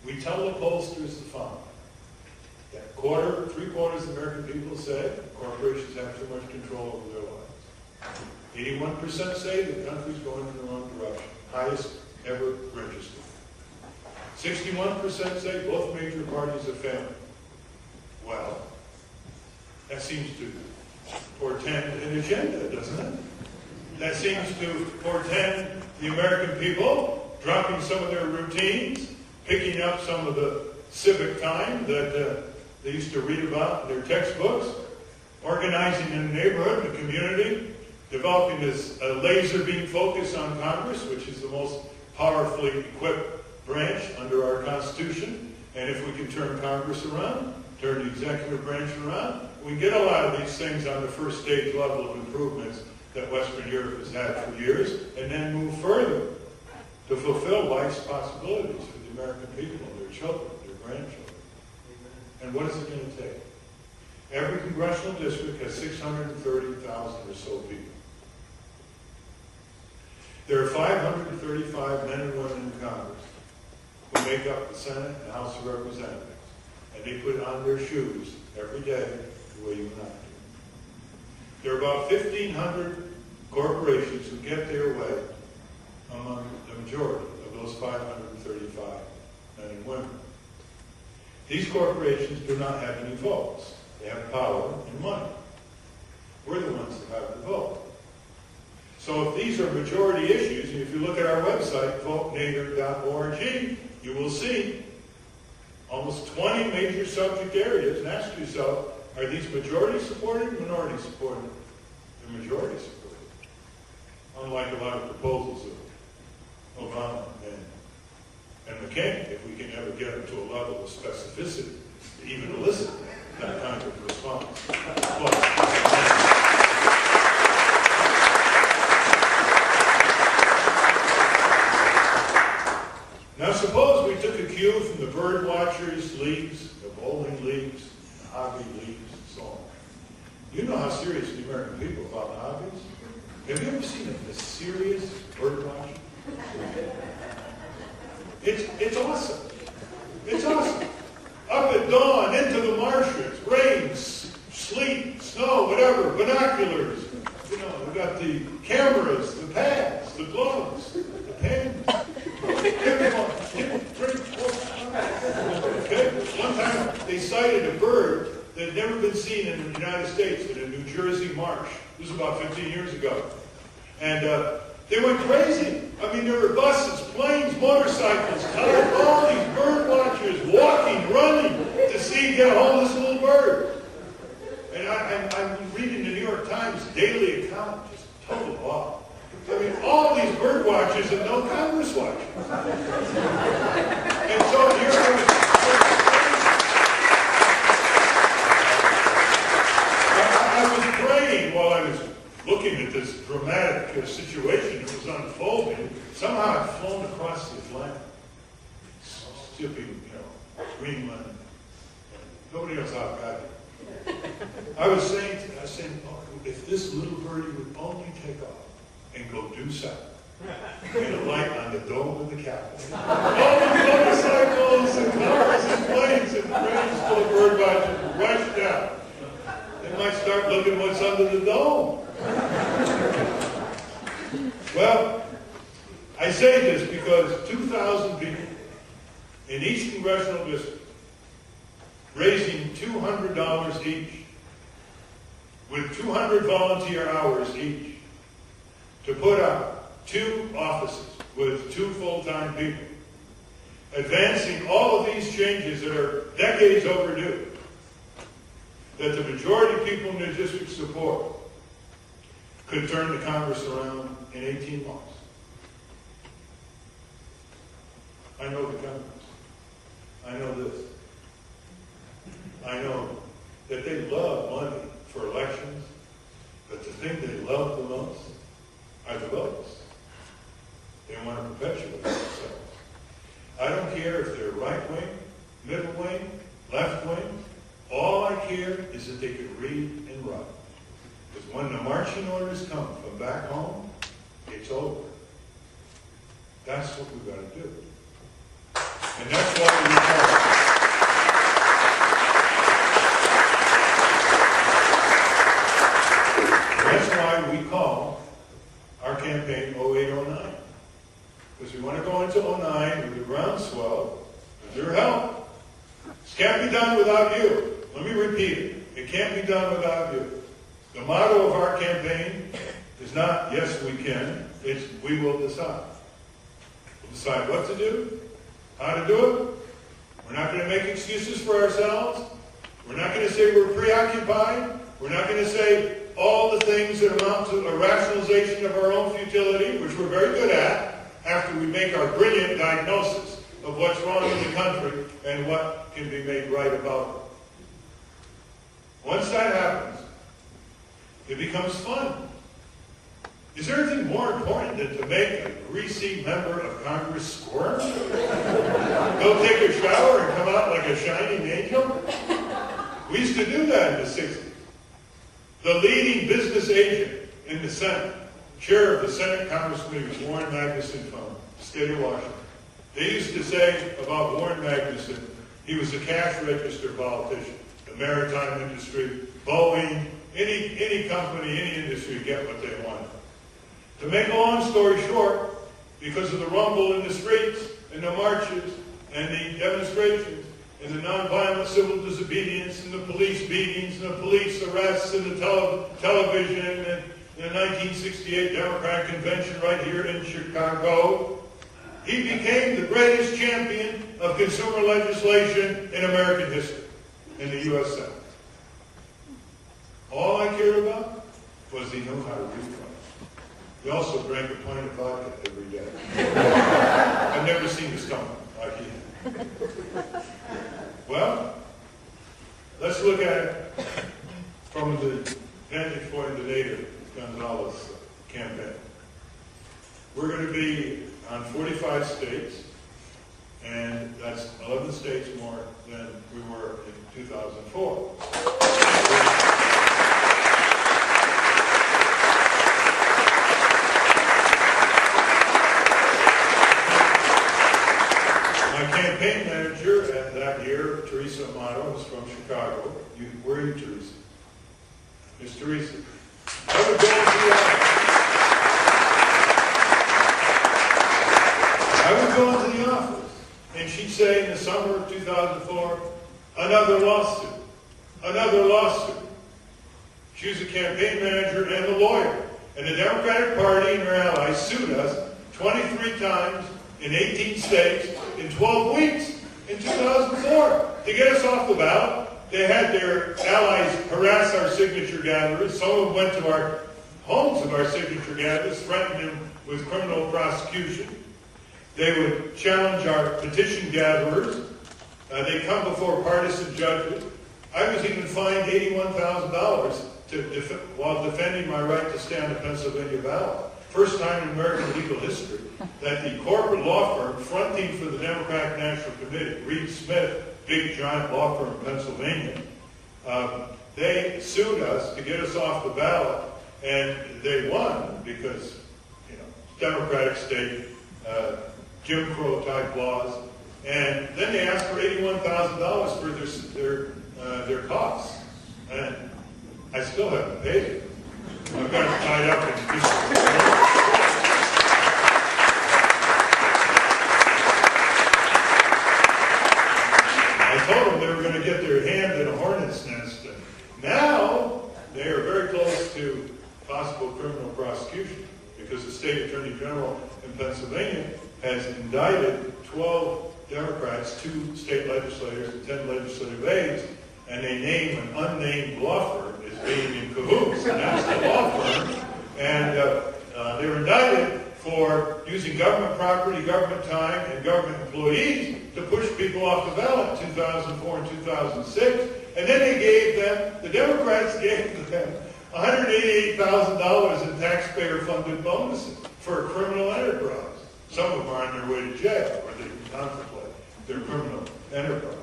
We tell the pollsters the following. That three-quarters of American people say corporations have too much control over their lives. 81% say the country's going in the wrong direction, highest ever registered. 61% say both major parties are failing. Well, that seems to portend an agenda, doesn't it? That seems to portend the American people dropping some of their routines, picking up some of the civic time that they used to read about in their textbooks, organizing in a neighborhood, in a community, developing this laser beam focus on Congress, which is the most powerfully equipped branch under our Constitution. And if we can turn Congress around, turn the executive branch around, we get a lot of these things on the first stage level of improvements that Western Europe has had for years, and then move further to fulfill life's possibilities for the American people, their children, their grandchildren. And what is it going to take? Every congressional district has 630,000 or so people. There are 535 men and women in Congress who make up the Senate and House of Representatives. And they put on their shoes every day the way you and I do. There are about 1,500 corporations who get their way among the majority of those 535 men and women. These corporations do not have any votes. They have power and money. We're the ones that have the vote. So if these are majority issues, and if you look at our website, votenader.org, you will see almost 20 major subject areas, and ask yourself, are these majority supported or minority supported? They're majority supported. Unlike a lot of proposals of Obama and McCain, if we can ever get them to a level of specificity to even elicit that kind of response. Now suppose we took a cue from the bird watchers leagues, the bowling leagues, the hobby leagues, and so on. You know how serious the American people are about hobbies? Have you ever seen a serious bird watcher? It's awesome. It's awesome. Up at dawn, into the marshes, rain, sleet, snow, whatever, binoculars. You know, we've got the cameras, the pads, the gloves, the pens. Okay? One time they sighted a bird that had never been seen in the United States in a New Jersey marsh. This was about 15 years ago. And they went crazy. I mean, there were buses, planes, motorcycles, all these bird watchers walking, running to see, get a hold of this little bird. And I'm reading the New York Times daily account, just total awe. I mean, all these bird watchers and no Congress watchers. And so here I was praying while I was looking at this dramatic situation that was unfolding. Somehow I'd flown across the Atlantic, skipping, Greenland. Nobody else out got it. I was saying, oh, if this little birdie would only take off and go due south, and alight on the dome of the Capitol. All the motorcycles and cars and planes and trains full of bird watchers rush down. They might start looking what's under the dome. Well, I say this because 2,000 people in each congressional district raising $200 each, with 200 volunteer hours each, to put out 2 offices with 2 full-time people, advancing all of these changes that are decades overdue, that the majority of people in their district support, could turn the Congress around in 18 months. I know the Congress. I know this. I know that they love money for elections, but the thing they love the most are the votes. They want to perpetuate themselves. I don't care if they're right wing, middle wing, left wing. All I care is that they can read and write. Because when the marching orders come from back home, it's over. That's what we've got to do. And that's why we groundswell with your help. This can't be done without you. Let me repeat it. It can't be done without you. The motto of our campaign is not, yes, we can. It's, we will decide. We'll decide what to do, how to do it. We're not going to make excuses for ourselves. We're not going to say we're preoccupied. We're not going to say all the things that amount to a rationalization of our own futility, which we're very good at, after we make our brilliant diagnosis of what's wrong in the country and what can be made right about it. Once that happens, it becomes fun. Is there anything more important than to make a greasy member of Congress squirm? Go take a shower and come out like a shining angel? We used to do that in the 60s. The leading business agent in the Senate, chair of the Senate Congress Committee, was Warren Magnuson from the state of Washington. They used to say about Warren Magnuson, he was a cash register politician. The maritime industry, Boeing, any company, any industry get what they wanted. To make a long story short, because of the rumble in the streets and the marches and the demonstrations and the nonviolent civil disobedience and the police beatings and the police arrests and the television and the 1968 Democratic Convention right here in Chicago, he became the greatest champion of consumer legislation in American history, in the U.S. Senate. All I cared about was he knew how to read it. He also drank a pint of vodka every day. I've never seen his stomach like he had. Well, let's look at it from the vantage point of the Nader Gonzalez campaign. We're going to be on 45 states, and that's 11 states more than we were in 2004. My campaign manager that year, Teresa Amato, was from Chicago. Where are you, Teresa? Miss Teresa. I would go into the office, and she'd say in the summer of 2004, another lawsuit, another lawsuit. She was a campaign manager and a lawyer. And the Democratic Party and their allies sued us 23 times in 18 states in 12 weeks in 2004 to get us off the ballot. They had their allies harass our signature gatherers. Some of them went to our homes of our signature gatherers, threatening them with criminal prosecution. They would challenge our petition gatherers. They come before partisan judges. I was even fined $81,000 while defending my right to stand the Pennsylvania ballot. First time in American legal history that the corporate law firm fronting for the Democratic National Committee, Reed Smith, big giant law firm in Pennsylvania, they sued us to get us off the ballot, and they won because, Democratic state, Jim Crow type laws, and then they asked for $81,000 for their costs, and I still haven't paid it. I've got it tied up in I told them they were going to get their hand in a hornet's nest. And now they are very close to possible criminal prosecution because the state attorney general in Pennsylvania has indicted 12 Democrats, 2 state legislators, and 10 legislative aides, and they name an unnamed law firm as being in cahoots, and that's the law firm. And they were indicted for using government property, government time, and government employees to push people off the ballot in 2004 and 2006. And then they gave them, the Democrats gave them $188,000 in taxpayer-funded bonuses for a criminal enterprise. Some of them are on their way to jail, or they contemplate their criminal enterprise.